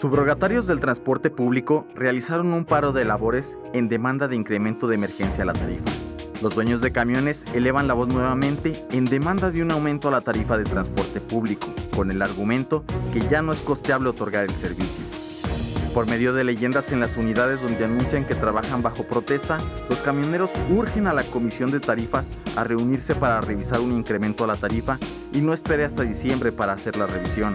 Subrogatarios del transporte público realizaron un paro de labores en demanda de incremento de emergencia a la tarifa. Los dueños de camiones elevan la voz nuevamente en demanda de un aumento a la tarifa de transporte público, con el argumento que ya no es costeable otorgar el servicio. Por medio de leyendas en las unidades donde anuncian que trabajan bajo protesta, los camioneros urgen a la Comisión de Tarifas a reunirse para revisar un incremento a la tarifa y no espere hasta diciembre para hacer la revisión.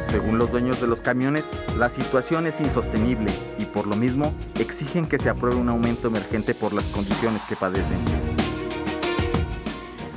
Según los dueños de los camiones, la situación es insostenible y por lo mismo exigen que se apruebe un aumento emergente por las condiciones que padecen.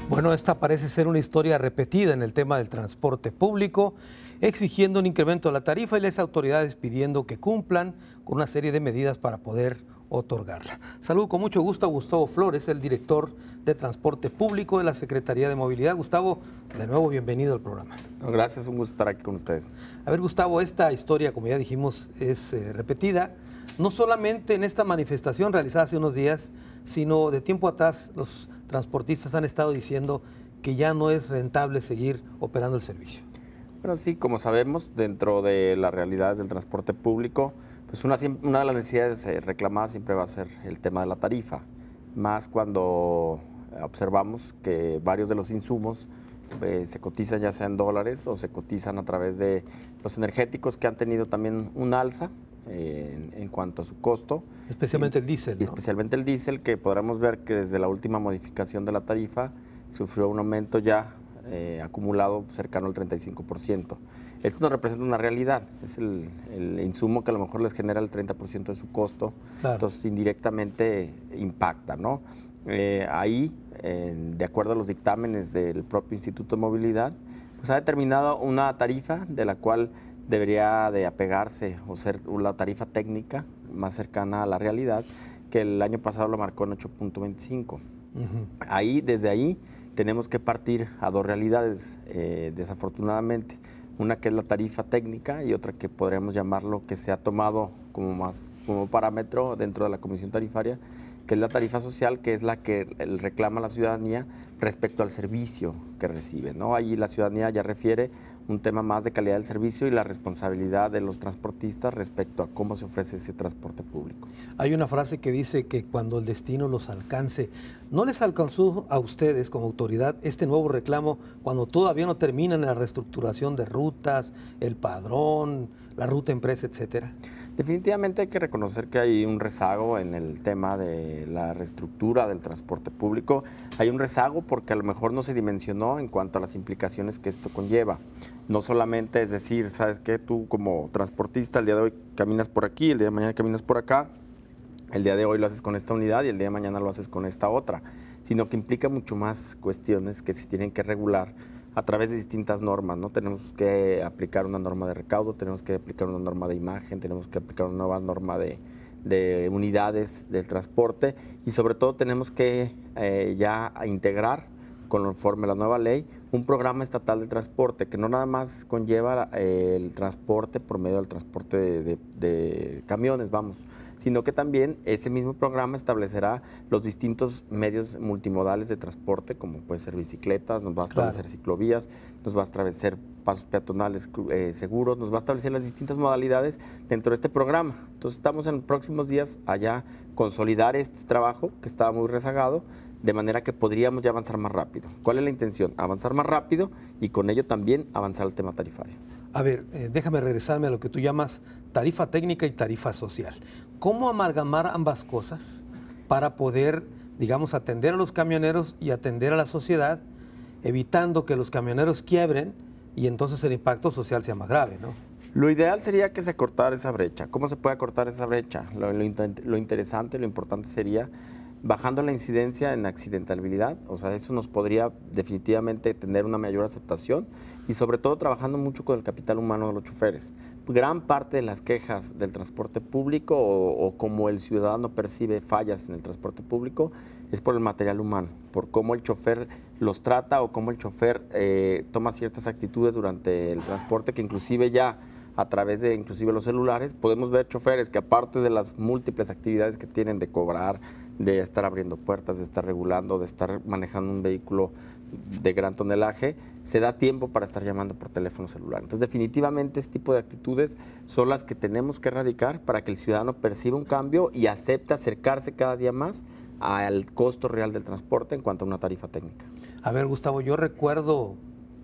Bueno, esta parece ser una historia repetida en el tema del transporte público, exigiendo un incremento a la tarifa y las autoridades pidiendo que cumplan con una serie de medidas para poder otorgarla. Saludo con mucho gusto a Gustavo Flores, el director de Transporte Público de la Secretaría de Movilidad. Gustavo, de nuevo bienvenido al programa. Gracias, un gusto estar aquí con ustedes. A ver, Gustavo, esta historia, como ya dijimos, es repetida, no solamente en esta manifestación realizada hace unos días, sino de tiempo atrás los transportistas han estado diciendo que ya no es rentable seguir operando el servicio. Bueno, sí, como sabemos, dentro de las realidades del transporte público, pues una de las necesidades reclamadas siempre va a ser el tema de la tarifa, más cuando observamos que varios de los insumos se cotizan ya sea en dólares o se cotizan a través de los energéticos que han tenido también un alza en cuanto a su costo. Especialmente el diésel, ¿no? Especialmente el diésel, que podremos ver que desde la última modificación de la tarifa sufrió un aumento ya acumulado cercano al 35%. Esto nos representa una realidad, es el insumo que a lo mejor les genera el 30% de su costo, claro. Entonces indirectamente impacta, ¿no? Ahí, de acuerdo a los dictámenes del propio Instituto de Movilidad, pues ha determinado una tarifa de la cual debería de apegarse o ser la tarifa técnica más cercana a la realidad, que el año pasado lo marcó en 8.25. Desde ahí tenemos que partir a dos realidades, desafortunadamente. Una que es la tarifa técnica y otra que podríamos llamarlo que se ha tomado como parámetro dentro de la Comisión Tarifaria, que es la tarifa social, que es la que reclama la ciudadanía respecto al servicio que recibe, ¿no? Ahí la ciudadanía ya refiere un tema más de calidad del servicio y la responsabilidad de los transportistas respecto a cómo se ofrece ese transporte público. Hay una frase que dice que cuando el destino los alcance, ¿no les alcanzó a ustedes como autoridad este nuevo reclamo cuando todavía no terminan la reestructuración de rutas, el padrón, la ruta empresa, etcétera? Definitivamente hay que reconocer que hay un rezago en el tema de la reestructura del transporte público. Hay un rezago porque a lo mejor no se dimensionó en cuanto a las implicaciones que esto conlleva. No solamente es decir, ¿sabes qué? Tú como transportista el día de hoy caminas por aquí, el día de mañana caminas por acá, el día de hoy lo haces con esta unidad y el día de mañana lo haces con esta otra, sino que implica mucho más cuestiones que se tienen que regular a través de distintas normas, ¿no? Tenemos que aplicar una norma de recaudo, tenemos que aplicar una norma de imagen, tenemos que aplicar una nueva norma de unidades del transporte y sobre todo tenemos que ya integrar conforme a la nueva ley un programa estatal de transporte que no nada más conlleva el transporte por medio del transporte de camiones, sino que también ese mismo programa establecerá los distintos medios multimodales de transporte, como puede ser bicicletas, nos va a establecer ciclovías, nos va a establecer pasos peatonales seguros, nos va a establecer las distintas modalidades dentro de este programa. Entonces estamos en los próximos días allá consolidar este trabajo que estaba muy rezagado, de manera que podríamos ya avanzar más rápido. ¿Cuál es la intención? Avanzar más rápido y con ello también avanzar el tema tarifario. A ver, déjame regresarme a lo que tú llamas tarifa técnica y tarifa social. ¿Cómo amalgamar ambas cosas para poder, digamos, atender a los camioneros y atender a la sociedad, evitando que los camioneros quiebren y entonces el impacto social sea más grave, ¿no? Lo ideal sería que se cortara esa brecha. ¿Cómo se puede cortar esa brecha? Lo interesante, lo importante sería bajando la incidencia en accidentabilidad, o sea, eso nos podría definitivamente tener una mayor aceptación y sobre todo trabajando mucho con el capital humano de los choferes. Gran parte de las quejas del transporte público o como el ciudadano percibe fallas en el transporte público es por el material humano, por cómo el chofer los trata o cómo el chofer toma ciertas actitudes durante el transporte que inclusive ya a través de inclusive los celulares podemos ver choferes que aparte de las múltiples actividades que tienen de cobrar, de estar abriendo puertas, de estar regulando, de estar manejando un vehículo de gran tonelaje, se da tiempo para estar llamando por teléfono celular. Entonces, definitivamente, este tipo de actitudes son las que tenemos que erradicar para que el ciudadano perciba un cambio y acepte acercarse cada día más al costo real del transporte en cuanto a una tarifa técnica. A ver, Gustavo, yo recuerdo,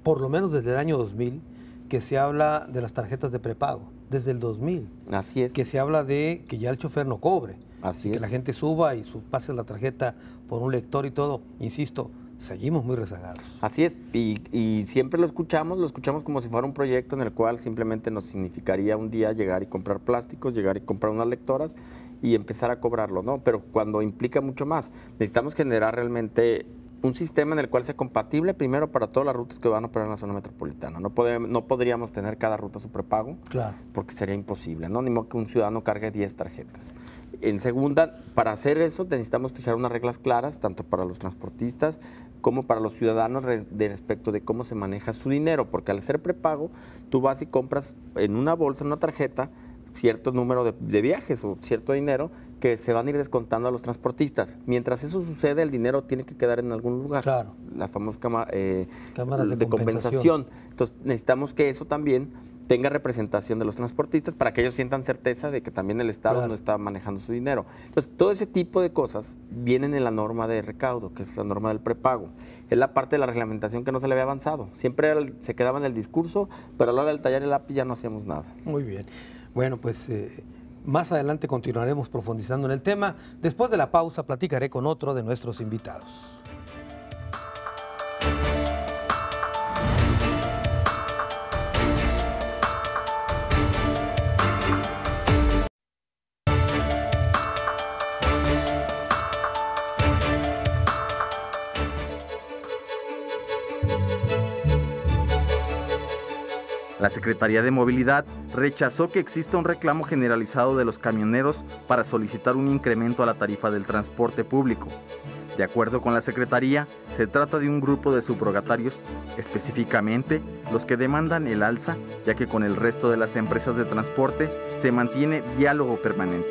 por lo menos desde el año 2000, que se habla de las tarjetas de prepago, desde el 2000. Así es. Que se habla de que ya el chofer no cobre. Así que es. la gente suba y pase la tarjeta por un lector y todo. Insisto, seguimos muy rezagados. Así es, y siempre lo escuchamos como si fuera un proyecto en el cual simplemente nos significaría un día llegar y comprar plásticos, llegar y comprar unas lectoras y empezar a cobrarlo, ¿no? Pero cuando implica mucho más, necesitamos generar realmente un sistema en el cual sea compatible primero para todas las rutas que van a operar en la zona metropolitana. No podríamos tener cada ruta su prepago, claro, porque sería imposible, ¿no? Ni modo que un ciudadano cargue 10 tarjetas. En segunda, para hacer eso necesitamos fijar unas reglas claras, tanto para los transportistas como para los ciudadanos respecto de cómo se maneja su dinero, porque al ser prepago, tú vas y compras en una bolsa, en una tarjeta, cierto número de viajes o cierto dinero que se van a ir descontando a los transportistas. Mientras eso sucede, el dinero tiene que quedar en algún lugar. Claro. Las famosas cámaras de compensación. Entonces, necesitamos que eso también tenga representación de los transportistas para que ellos sientan certeza de que también el Estado no está manejando su dinero. Entonces, todo ese tipo de cosas vienen en la norma de recaudo, que es la norma del prepago. Es la parte de la reglamentación que no se le había avanzado. Siempre se quedaba en el discurso, pero a la hora del tallar el lápiz ya no hacíamos nada. Muy bien. Bueno, pues más adelante continuaremos profundizando en el tema. Después de la pausa platicaré con otro de nuestros invitados. La Secretaría de Movilidad rechazó que exista un reclamo generalizado de los camioneros para solicitar un incremento a la tarifa del transporte público. De acuerdo con la Secretaría, se trata de un grupo de subrogatarios, específicamente los que demandan el alza, ya que con el resto de las empresas de transporte se mantiene diálogo permanente.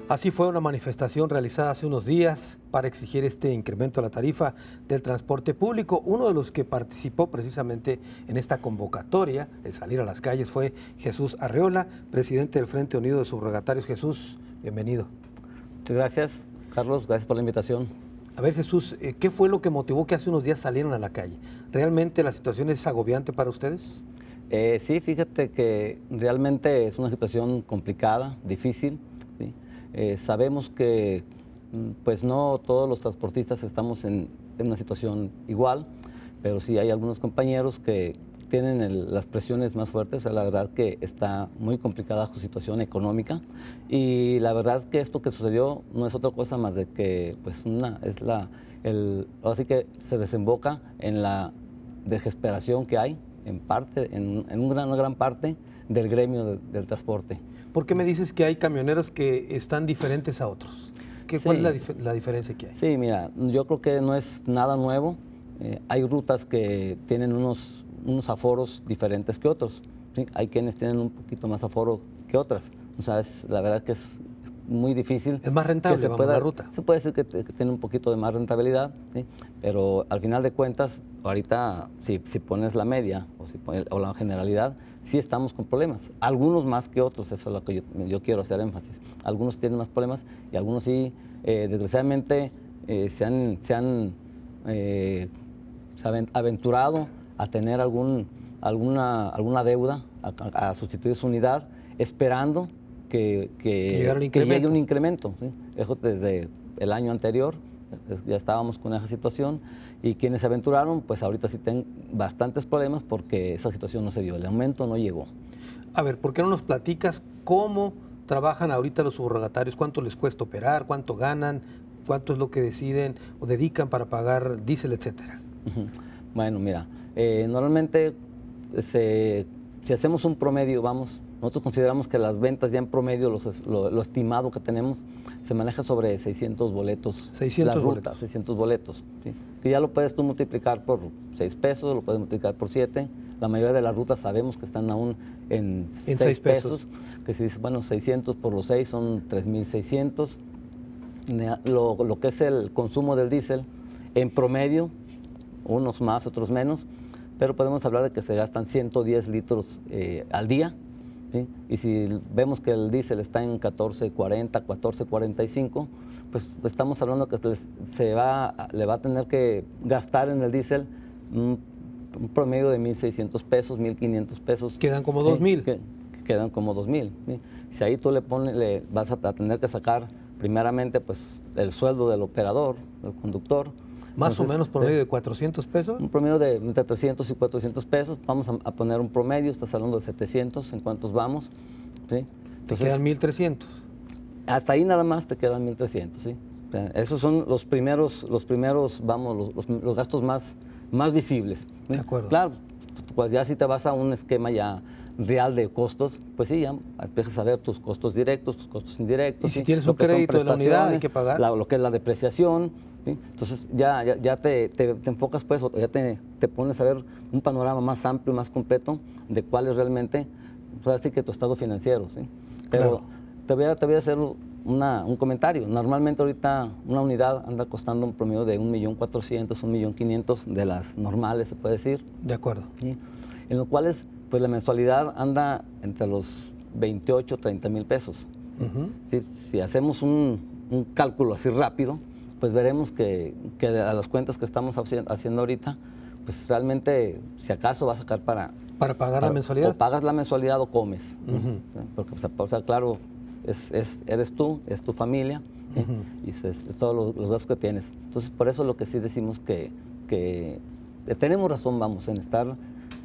Así fue una manifestación realizada hace unos días para exigir este incremento a la tarifa del transporte público. Uno de los que participó precisamente en esta convocatoria, el salir a las calles, fue Jesús Arreola, presidente del Frente Unido de Subrogatarios. Jesús, bienvenido. Muchas gracias, Carlos, gracias por la invitación. A ver, Jesús, ¿qué fue lo que motivó que hace unos días salieron a la calle? ¿Realmente la situación es agobiante para ustedes? Sí, fíjate que realmente es una situación complicada, difícil, ¿sí? Sabemos que pues no todos los transportistas estamos en una situación igual, pero sí hay algunos compañeros que tienen las presiones más fuertes. O sea, la verdad que está muy complicada su situación económica y la verdad que esto que sucedió no es otra cosa más de que pues ahora sí que se desemboca en la desesperación que hay en una gran parte del gremio del transporte. ¿Por qué me dices que hay camioneros que están diferentes a otros? ¿Cuál es la diferencia que hay? Sí, mira, yo creo que no es nada nuevo. Hay rutas que tienen unos aforos diferentes que otros, ¿sí? Hay quienes tienen un poquito más aforo que otras. O sea, la verdad que es muy difícil. Es más rentable la ruta. Se puede decir que tiene un poquito de más rentabilidad, ¿sí? Pero al final de cuentas, ahorita si pones la media o la generalidad, sí estamos con problemas. Algunos más que otros, eso es lo que yo quiero hacer énfasis. Algunos tienen más problemas y algunos sí, desgraciadamente, se han aventurado a tener alguna deuda, a sustituir su unidad, esperando que llegue un incremento, ¿sí? Eso desde el año anterior ya estábamos con esa situación y quienes se aventuraron, pues ahorita sí tienen bastantes problemas porque esa situación no se dio, el aumento no llegó. A ver, ¿por qué no nos platicas cómo trabajan ahorita los subrogatarios? ¿Cuánto les cuesta operar? ¿Cuánto ganan? ¿Cuánto es lo que deciden o dedican para pagar diésel, etcétera? Bueno, mira, normalmente si hacemos un promedio, nosotros consideramos que las ventas ya en promedio, lo estimado que tenemos, se maneja sobre 600 boletos. 600 boletos. 600 boletos, ¿sí? Que ya lo puedes tú multiplicar por 6 pesos, lo puedes multiplicar por 7. La mayoría de las rutas sabemos que están aún en 6 pesos. Que si dices, bueno, 600 por los 6 son 3,600. Lo que es el consumo del diésel, en promedio, unos más, otros menos, pero podemos hablar de que se gastan 110 litros al día, ¿sí? Y si vemos que el diésel está en 14.40, 14.45, pues estamos hablando que le va a tener que gastar en el diésel un promedio de 1.600 pesos, 1.500 pesos. Quedan como 2.000. Quedan como 2.000. ¿sí? Si ahí tú le vas a tener que sacar primeramente pues el sueldo del operador, del conductor. Más o menos promedio de 400 pesos. Un promedio de entre 300 y 400 pesos. Vamos a poner un promedio, estás hablando de 700, ¿en cuántos vamos? ¿Sí? Te quedan 1.300. Hasta ahí nada más te quedan 1.300, ¿sí? O sea, esos son los primeros vamos, los gastos más visibles. ¿sí? De acuerdo. Claro, pues ya si te vas a un esquema ya real de costos, pues sí, ya empiezas a ver tus costos directos, tus costos indirectos. Y si ¿sí? tienes un crédito de la unidad, hay que pagar. Lo que es la depreciación. ¿sí? Entonces ya te enfocas, pues, o ya te pones a ver un panorama más amplio, más completo de cuál es realmente, pues, así que tu estado financiero. ¿sí? Pero claro. te voy a hacer un comentario. Normalmente ahorita una unidad anda costando un promedio de 1.400.000, 1.500.000 de las normales, se puede decir. De acuerdo. ¿sí? En los cuales pues la mensualidad anda entre los 28, 30 mil pesos. ¿sí? Si hacemos un cálculo así rápido, pues veremos que a las cuentas que estamos haciendo ahorita, pues realmente, si acaso va a sacar para pagar la mensualidad. O pagas la mensualidad o comes. ¿sí? Porque, o sea, claro, eres tú, es tu familia, ¿sí? Y es todos los gastos que tienes. Entonces, por eso lo que sí decimos que tenemos razón, vamos, en estar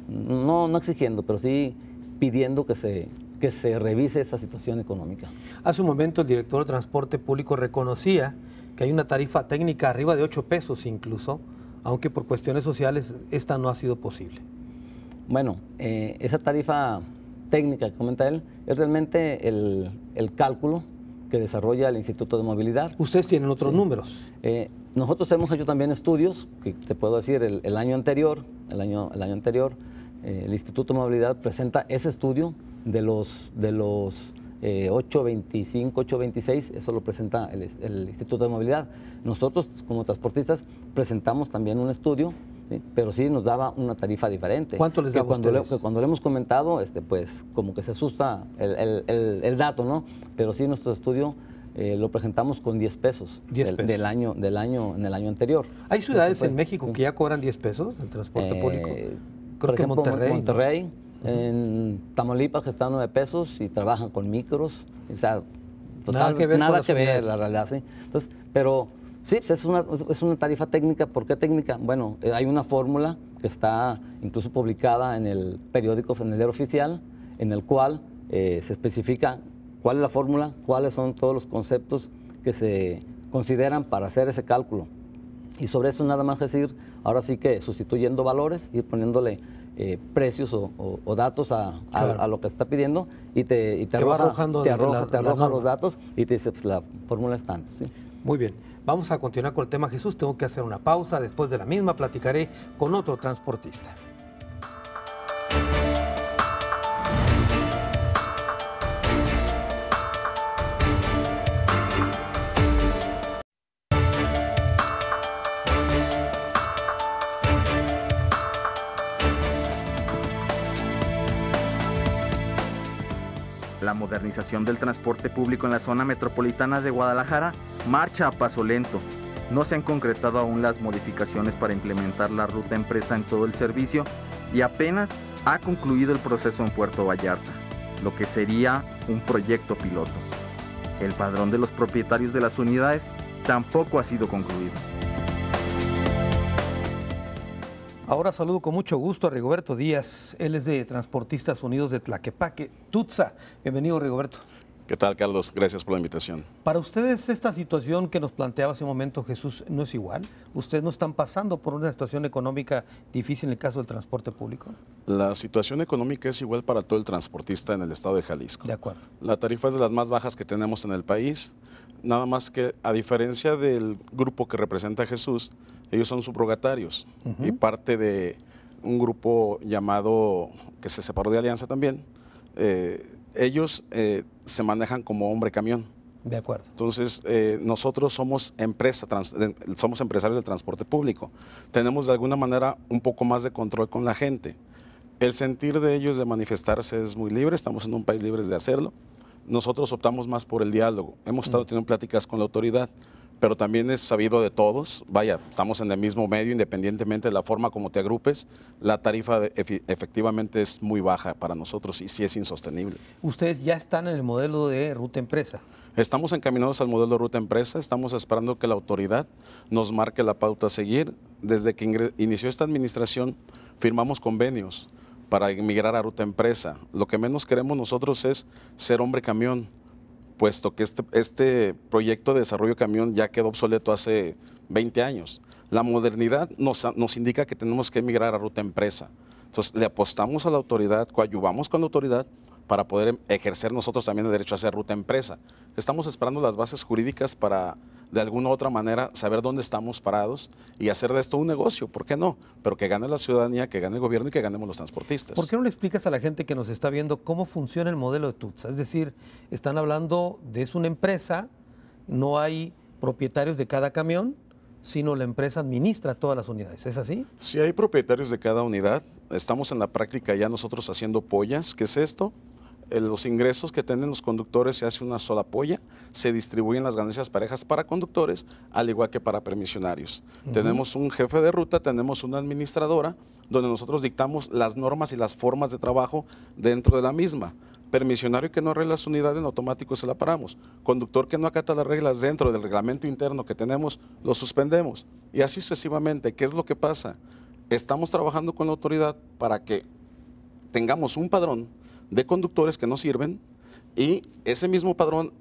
no exigiendo, pero sí pidiendo que se revise esa situación económica. Hace un momento el director de Transporte Público reconocía que hay una tarifa técnica arriba de 8 pesos incluso, aunque por cuestiones sociales esta no ha sido posible. Bueno, esa tarifa técnica que comenta él es realmente el cálculo que desarrolla el Instituto de Movilidad. Ustedes tienen otros números. Nosotros hemos hecho también estudios, que te puedo decir, el año anterior, el Instituto de Movilidad presenta ese estudio de los 8.25, 8.26, eso lo presenta el Instituto de Movilidad. Nosotros, como transportistas, presentamos también un estudio, ¿sí? Pero sí nos daba una tarifa diferente. ¿Cuánto les daba a ustedes? Cuando le hemos comentado, pues como que se asusta el dato, ¿no? Pero sí nuestro estudio lo presentamos con 10 pesos, 10 pesos. En el año anterior. ¿Hay ciudades Entonces, en México sí. que ya cobran 10 pesos el transporte público? Creo que Monterrey, ¿no? En Tamaulipas está a 9 pesos y trabajan con micros, o sea, Nada que ver la realidad, sí. Entonces, pero sí, es una tarifa técnica. ¿Por qué técnica? Bueno, hay una fórmula que está incluso publicada en el periódico, en el Diario Oficial, en el cual se especifica cuál es la fórmula, cuáles son todos los conceptos que se consideran para hacer ese cálculo. Y sobre eso nada más decir, ahora sí que sustituyendo valores y poniéndole precios o datos a lo que está pidiendo y te arroja los datos y te dice, pues la fórmula es tanto. ¿sí? Muy bien, vamos a continuar con el tema, Jesús. Tengo que hacer una pausa. Después de la misma platicaré con otro transportista. La modernización del transporte público en la zona metropolitana de Guadalajara marcha a paso lento. No se han concretado aún las modificaciones para implementar la ruta empresa en todo el servicio y apenas ha concluido el proceso en Puerto Vallarta, lo que sería un proyecto piloto. El padrón de los propietarios de las unidades tampoco ha sido concluido. Ahora saludo con mucho gusto a Rigoberto Díaz. Él es de Transportistas Unidos de Tlaquepaque, Tutsa. Bienvenido, Rigoberto. ¿Qué tal, Carlos? Gracias por la invitación. Para ustedes esta situación que nos planteaba hace un momento Jesús no es igual. ¿Ustedes no están pasando por una situación económica difícil en el caso del transporte público? La situación económica es igual para todo el transportista en el estado de Jalisco. De acuerdo. La tarifa es de las más bajas que tenemos en el país, nada más que a diferencia del grupo que representa a Jesús, ellos son subrogatarios y parte de un grupo llamado, que se separó de Alianza también, ellos se manejan como hombre camión. De acuerdo. Entonces, nosotros somos somos empresarios del transporte público. Tenemos de alguna manera un poco más de control con la gente. El sentir de ellos de manifestarse es muy libre, estamos en un país libre de hacerlo. Nosotros optamos más por el diálogo. Hemos estado teniendo pláticas con la autoridad, pero también es sabido de todos, vaya, estamos en el mismo medio, independientemente de la forma como te agrupes, la tarifa efectivamente es muy baja para nosotros y sí es insostenible. Ustedes ya están en el modelo de ruta empresa. Estamos encaminados al modelo de ruta empresa, estamos esperando que la autoridad nos marque la pauta a seguir. Desde que inició esta administración, firmamos convenios para migrar a ruta empresa. Lo que menos queremos nosotros es ser hombre camión, puesto que este proyecto de desarrollo camión ya quedó obsoleto hace 20 años. La modernidad nos indica que tenemos que migrar a ruta empresa. Entonces, le apostamos a la autoridad, coadyuvamos con la autoridad para poder ejercer nosotros también el derecho a hacer ruta empresa. Estamos esperando las bases jurídicas para, de alguna u otra manera, saber dónde estamos parados y hacer de esto un negocio, ¿por qué no? Pero que gane la ciudadanía, que gane el gobierno y que ganemos los transportistas. ¿Por qué no le explicas a la gente que nos está viendo cómo funciona el modelo de TUTSA? Es decir, están hablando de es una empresa, no hay propietarios de cada camión, sino la empresa administra todas las unidades. ¿Es así? Si hay propietarios de cada unidad, estamos en la práctica ya nosotros haciendo pollas. ¿Qué es esto? Los ingresos que tienen los conductores se hace una sola polla, se distribuyen las ganancias parejas para conductores, al igual que para permisionarios. Tenemos un jefe de ruta, tenemos una administradora, donde nosotros dictamos las normas y las formas de trabajo dentro de la misma. Permisionario que no arregla su unidad, en automático se la paramos. Conductor que no acata las reglas dentro del reglamento interno que tenemos, lo suspendemos. Y así sucesivamente. ¿Qué es lo que pasa? Estamos trabajando con la autoridad para que tengamos un padrón de conductores que no sirven y ese mismo padrón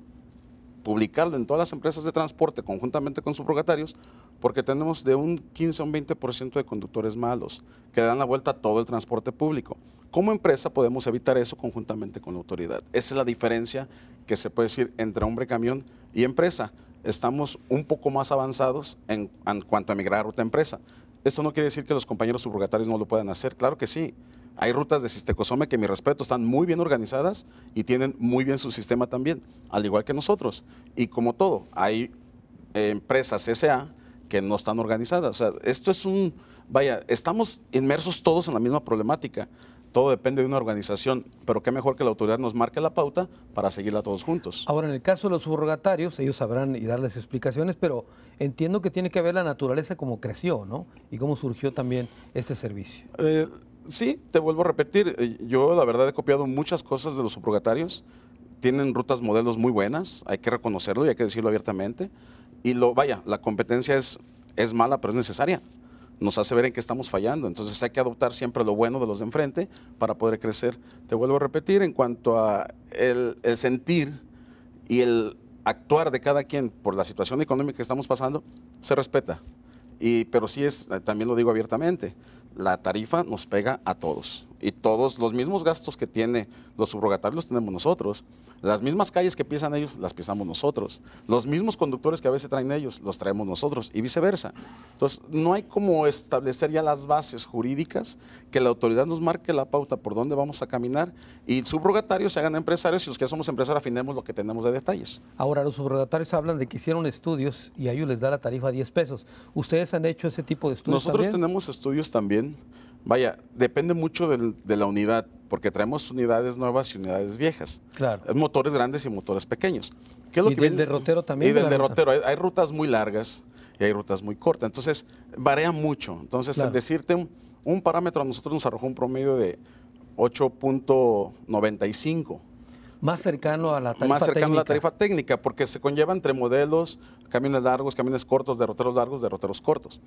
publicarlo en todas las empresas de transporte conjuntamente con subrogatarios, porque tenemos de un 15 a un 20% de conductores malos que dan la vuelta a todo el transporte público. Como empresa podemos evitar eso conjuntamente con la autoridad. Esa es la diferencia que se puede decir entre hombre camión y empresa. Estamos un poco más avanzados en cuanto a migrar a ruta empresa. Esto no quiere decir que los compañeros subrogatarios no lo puedan hacer, claro que sí. Hay rutas de Sistecosome que, mi respeto, están muy bien organizadas y tienen muy bien su sistema también, al igual que nosotros. Y como todo, hay empresas SA que no están organizadas. O sea, esto es estamos inmersos todos en la misma problemática. Todo depende de una organización, pero qué mejor que la autoridad nos marque la pauta para seguirla todos juntos. Ahora, en el caso de los subrogatarios, ellos sabrán y darles explicaciones, pero entiendo que tiene que ver la naturaleza como creció, ¿no? Y cómo surgió también este servicio. Sí, te vuelvo a repetir, yo la verdad he copiado muchas cosas de los subrogatarios, tienen rutas modelos muy buenas, hay que reconocerlo y hay que decirlo abiertamente, y la competencia es mala, pero es necesaria, nos hace ver en qué estamos fallando, entonces hay que adoptar siempre lo bueno de los de enfrente para poder crecer. Te vuelvo a repetir, en cuanto a el sentir y el actuar de cada quien por la situación económica que estamos pasando, se respeta, pero sí también lo digo abiertamente, la tarifa nos pega a todos y todos los mismos gastos que tiene los subrogatarios los tenemos nosotros, las mismas calles que pisan ellos las pisamos nosotros, los mismos conductores que a veces traen ellos los traemos nosotros y viceversa. Entonces no hay como establecer ya las bases jurídicas, que la autoridad nos marque la pauta por dónde vamos a caminar y subrogatarios se hagan empresarios y los que somos empresarios afinemos lo que tenemos de detalles. Ahora, los subrogatarios hablan de que hicieron estudios y a ellos les da la tarifa 10 pesos. ¿Ustedes han hecho ese tipo de estudios Nosotros también? tenemos estudios también. Depende mucho de la unidad, porque traemos unidades nuevas y unidades viejas. Claro. Hay motores grandes y motores pequeños. ¿Qué es lo ¿Y que del viene? derrotero también? Y de del la ruta? derrotero. Hay rutas muy largas y hay rutas muy cortas. Entonces, varía mucho. Entonces, Claro. el decirte un parámetro, a nosotros nos arrojó un promedio de 8.95. Más cercano a la tarifa Más cercano a la técnica. tarifa técnica, porque se conlleva entre modelos, camiones largos, camiones cortos, derroteros largos, derroteros cortos.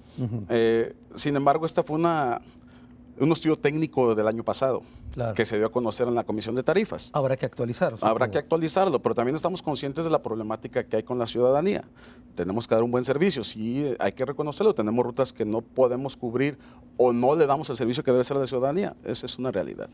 Sin embargo, esta fue un estudio técnico del año pasado, Claro. que se dio a conocer en la Comisión de Tarifas. Habrá que actualizar. Habrá supongo. que actualizarlo, pero también estamos conscientes de la problemática que hay con la ciudadanía. Tenemos que dar un buen servicio, sí, hay que reconocerlo. Tenemos rutas que no podemos cubrir o no le damos el servicio que debe ser a la ciudadanía. Esa es una realidad.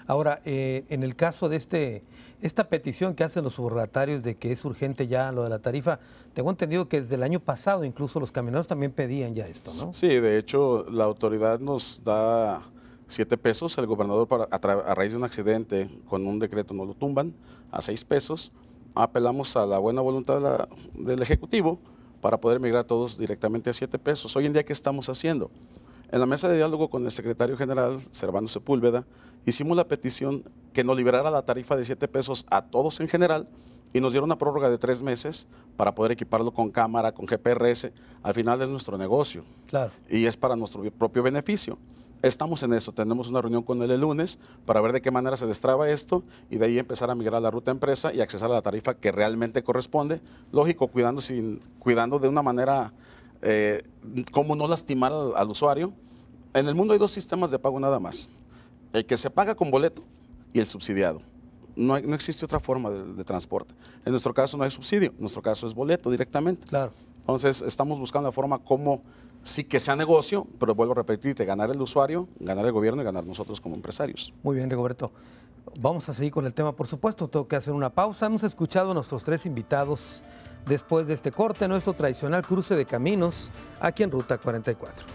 Ahora, en el caso de esta petición que hacen los subrogatarios de que es urgente ya lo de la tarifa, tengo entendido que desde el año pasado incluso los camioneros también pedían ya esto, ¿no? Sí, de hecho, la autoridad nos da 7 pesos. El gobernador, a raíz de un accidente, con un decreto nos lo tumban a 6 pesos. apelamos a la buena voluntad del Ejecutivo para poder migrar todos directamente a 7 pesos. Hoy en día, ¿qué estamos haciendo? En la mesa de diálogo con el secretario general, Servando Sepúlveda, hicimos la petición que nos liberara la tarifa de 7 pesos a todos en general y nos dieron una prórroga de 3 meses para poder equiparlo con cámara, con GPRS. Al final es nuestro negocio, Claro. y es para nuestro propio beneficio. Estamos en eso, tenemos una reunión con él el lunes para ver de qué manera se destraba esto y de ahí empezar a migrar la ruta empresa y accesar a la tarifa que realmente corresponde. Lógico, cuidando de una manera cómo no lastimar al usuario. En el mundo hay 2 sistemas de pago nada más: el que se paga con boleto y el subsidiado. No existe otra forma de transporte. En nuestro caso no hay subsidio, en nuestro caso es boleto directamente. Claro. Entonces estamos buscando la forma como sí que sea negocio, pero vuelvo a repetirte, ganar el usuario, ganar el gobierno y ganar nosotros como empresarios. Muy bien, Rigoberto. Vamos a seguir con el tema, por supuesto. Tengo que hacer una pausa. Hemos escuchado a nuestros 3 invitados después de este corte, nuestro tradicional cruce de caminos aquí en Ruta 44.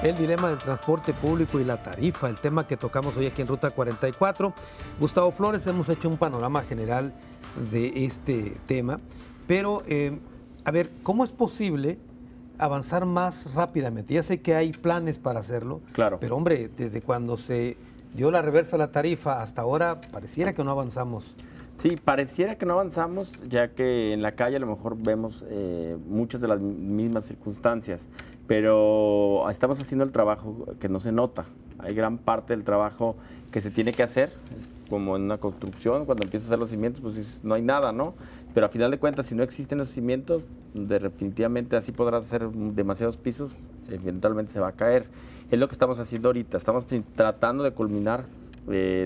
El dilema del transporte público y la tarifa, el tema que tocamos hoy aquí en Ruta 44. Gustavo Flores, hemos hecho un panorama general de este tema, pero a ver, ¿cómo es posible avanzar más rápidamente? Ya sé que hay planes para hacerlo, Claro. pero hombre, desde cuando se dio la reversa a la tarifa hasta ahora, pareciera que no avanzamos. Sí, pareciera que no avanzamos, ya que en la calle a lo mejor vemos muchas de las mismas circunstancias, pero estamos haciendo el trabajo que no se nota. Hay gran parte del trabajo que se tiene que hacer, es como en una construcción, cuando empiezas a hacer los cimientos, pues dices, no hay nada, ¿no? Pero a final de cuentas, si no existen los cimientos, definitivamente así podrás hacer demasiados pisos, eventualmente se va a caer. Es lo que estamos haciendo ahorita, estamos tratando de culminar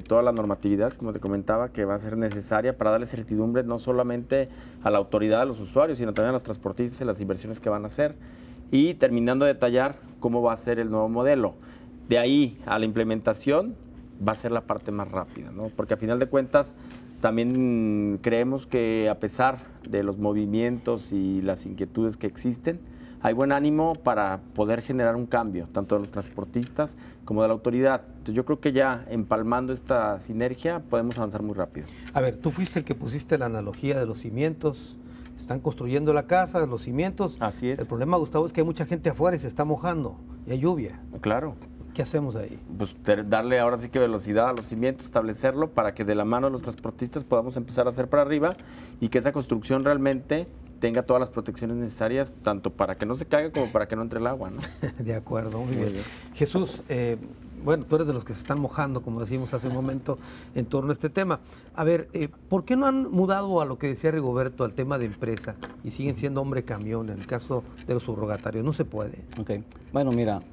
toda la normatividad, como te comentaba, que va a ser necesaria para darle certidumbre no solamente a la autoridad, a los usuarios, sino también a los transportistas y las inversiones que van a hacer. Y terminando de detallar cómo va a ser el nuevo modelo. De ahí a la implementación va a ser la parte más rápida, ¿no? Porque a final de cuentas también creemos que a pesar de los movimientos y las inquietudes que existen, hay buen ánimo para poder generar un cambio, tanto de los transportistas como de la autoridad. Entonces yo creo que ya empalmando esta sinergia podemos avanzar muy rápido. A ver, tú fuiste el que pusiste la analogía de los cimientos. Están construyendo la casa, los cimientos. Así es. El problema, Gustavo, es que hay mucha gente afuera y se está mojando y hay lluvia. Claro. ¿Qué hacemos ahí? Pues darle ahora sí que velocidad a los cimientos, establecerlo para que de la mano de los transportistas podamos empezar a hacer para arriba y que esa construcción realmente tenga todas las protecciones necesarias, tanto para que no se caiga como para que no entre el agua, ¿no? De acuerdo, muy bien. Jesús, bueno, tú eres de los que se están mojando, como decimos hace un momento, en torno a este tema. A ver, ¿por qué no han mudado a lo que decía Rigoberto, al tema de empresa, y siguen siendo hombre camión en el caso de los subrogatarios? ¿No se puede? Ok. Bueno, mira,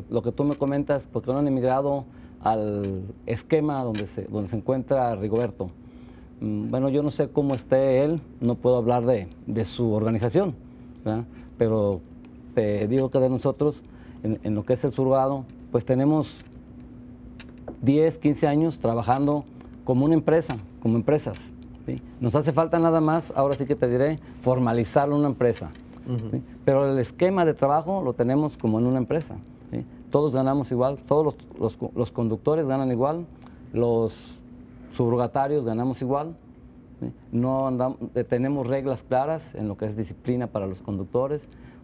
lo que tú me comentas, ¿por qué no han emigrado al esquema donde se encuentra Rigoberto? Bueno, yo no sé cómo esté él, no puedo hablar de su organización, ¿verdad? Pero te digo que de nosotros, en lo que es el surgado, pues tenemos 10, 15 años trabajando como una empresa, como empresas, ¿sí? Nos hace falta nada más, ahora sí que te diré, formalizar una empresa. ¿Sí? Pero el esquema de trabajo lo tenemos como en una empresa, ¿sí? Todos ganamos igual, todos los conductores ganan igual, los subrogatarios ganamos igual, ¿sí? Tenemos reglas claras en lo que es disciplina para los conductores,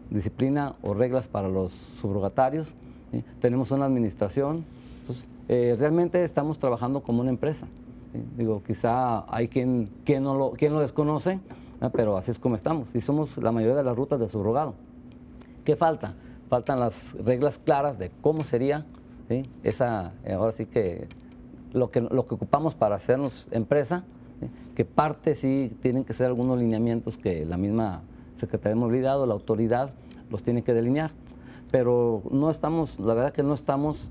disciplina o reglas para los subrogatarios, ¿sí? Tenemos una administración, entonces realmente estamos trabajando como una empresa, ¿sí? Digo, quizá hay quien lo desconoce, ¿no? Pero así es como estamos y somos la mayoría de las rutas de subrogado. ¿Qué falta? Faltan las reglas claras de cómo sería, ¿sí? Ahora sí que lo que ocupamos para hacernos empresa, ¿sí? Que parte sí tienen que ser algunos lineamientos que la misma Secretaría de Movilidad o la autoridad los tiene que delinear. Pero no estamos, la verdad que no estamos,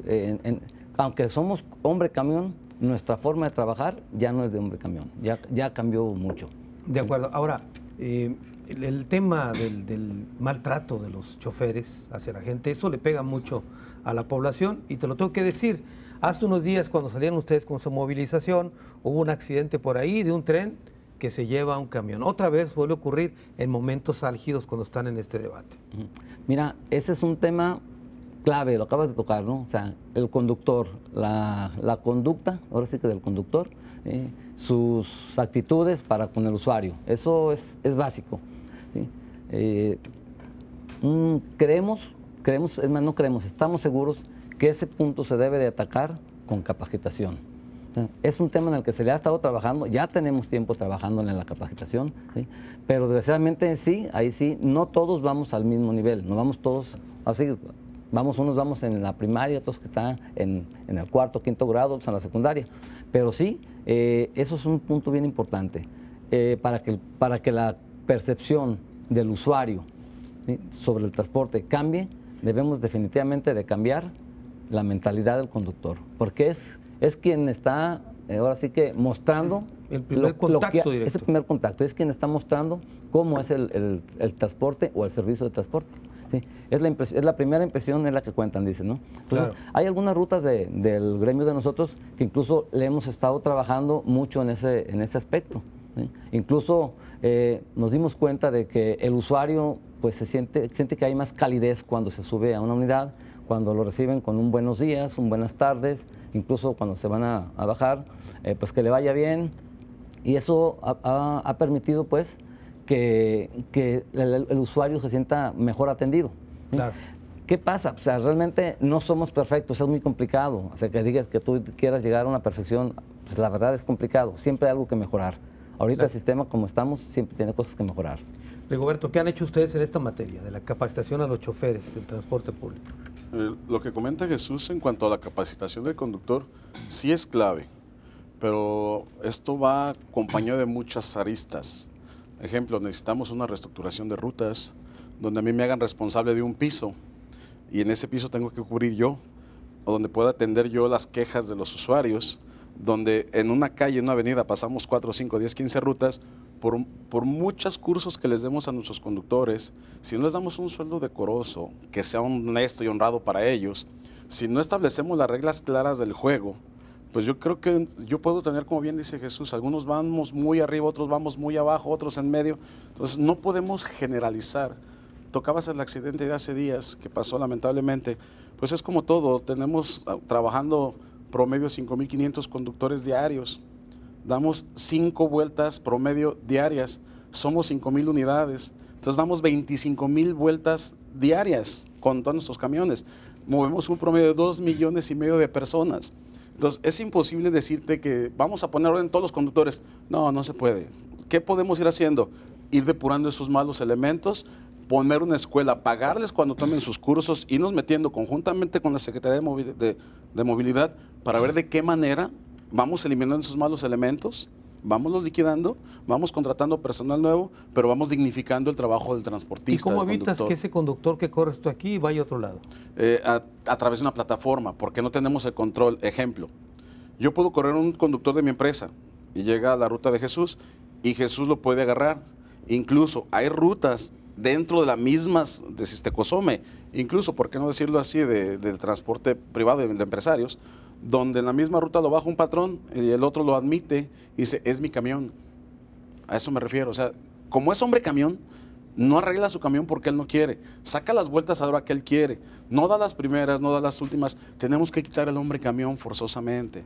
aunque somos hombre camión, nuestra forma de trabajar ya no es de hombre camión, ya cambió mucho. De acuerdo. Ahora, el tema del maltrato de los choferes hacia la gente, eso le pega mucho a la población y te lo tengo que decir. Hace unos días, cuando salieron ustedes con su movilización, hubo un accidente por ahí de un tren que se lleva un camión. Otra vez vuelve a ocurrir en momentos álgidos cuando están en este debate. Mira, ese es un tema clave, lo acabas de tocar, ¿no? O sea, el conductor, la conducta, ahora sí que del conductor, sus actitudes para con el usuario, eso es básico, ¿sí? Es más, no creemos, estamos seguros que ese punto se debe de atacar con capacitación. Es un tema en el que se le ha estado trabajando, ya tenemos tiempo trabajando en la capacitación, ¿sí? Pero desgraciadamente sí, ahí sí, no todos vamos al mismo nivel, no vamos todos así, unos vamos en la primaria, otros que están en el cuarto, quinto grado, otros en la secundaria, pero sí, eso es un punto bien importante, para que la percepción del usuario, ¿sí?, sobre el transporte cambie, debemos definitivamente de cambiar la mentalidad del conductor, porque es quien está, ahora sí que mostrando el primer contacto directo. Es el primer contacto, es quien está mostrando cómo es el transporte o el servicio de transporte. ¿Sí? Es la primera impresión, es la que cuentan, dicen, ¿no? Entonces, claro, hay algunas rutas del gremio de nosotros que incluso le hemos estado trabajando mucho en ese aspecto, ¿sí? Incluso nos dimos cuenta de que el usuario pues siente que hay más calidez cuando se sube a una unidad, cuando lo reciben con un buenos días, un buenas tardes, incluso cuando se van a bajar, pues que le vaya bien. Y eso ha permitido pues que el usuario se sienta mejor atendido, ¿sí? Claro. ¿Qué pasa? O sea, realmente no somos perfectos, es muy complicado. O sea, que digas que tú quieras llegar a una perfección, pues la verdad es complicado, siempre hay algo que mejorar. Ahorita claro, el sistema como estamos siempre tiene cosas que mejorar. Rigoberto, ¿qué han hecho ustedes en esta materia de la capacitación a los choferes del transporte público? Lo que comenta Jesús en cuanto a la capacitación del conductor sí es clave, pero esto va acompañado de muchas aristas. Ejemplo, necesitamos una reestructuración de rutas donde a mí me hagan responsable de un piso y en ese piso tengo que cubrir yo, o donde pueda atender yo las quejas de los usuarios, donde en una calle, en una avenida pasamos 4, 5, 10, 15 rutas, por muchos cursos que les demos a nuestros conductores, si no les damos un sueldo decoroso, que sea honesto y honrado para ellos, si no establecemos las reglas claras del juego, pues yo creo que yo puedo tener, como bien dice Jesús, algunos vamos muy arriba, otros vamos muy abajo, otros en medio, entonces no podemos generalizar. Tocabas el accidente de hace días que pasó lamentablemente, pues es como todo, tenemos trabajando promedio 5.500 conductores diarios, damos 5 vueltas promedio diarias, somos 5.000 unidades, entonces damos 25.000 vueltas diarias con todos nuestros camiones, movemos un promedio de 2,5 millones de personas. Entonces, es imposible decirte que vamos a poner orden en todos los conductores. No, no se puede. ¿Qué podemos ir haciendo? Ir depurando esos malos elementos, poner una escuela, pagarles cuando tomen sus cursos, irnos metiendo conjuntamente con la Secretaría de Movilidad para ver de qué manera vamos eliminando esos malos elementos, vamos los liquidando, vamos contratando personal nuevo, pero vamos dignificando el trabajo del transportista. ¿Y cómo evitas que ese conductor que corres tú aquí vaya a otro lado? A través de una plataforma, porque no tenemos el control. Ejemplo, yo puedo correr un conductor de mi empresa y llega a la ruta de Jesús y Jesús lo puede agarrar. Incluso hay rutas dentro de las mismas de Sistecosome, incluso, por qué no decirlo así, del transporte privado y de empresarios, donde en la misma ruta lo baja un patrón y el otro lo admite y dice, es mi camión. A eso me refiero. O sea, como es hombre camión, no arregla su camión porque él no quiere. Saca las vueltas a la hora que él quiere. No da las primeras, no da las últimas. Tenemos que quitar el hombre camión forzosamente.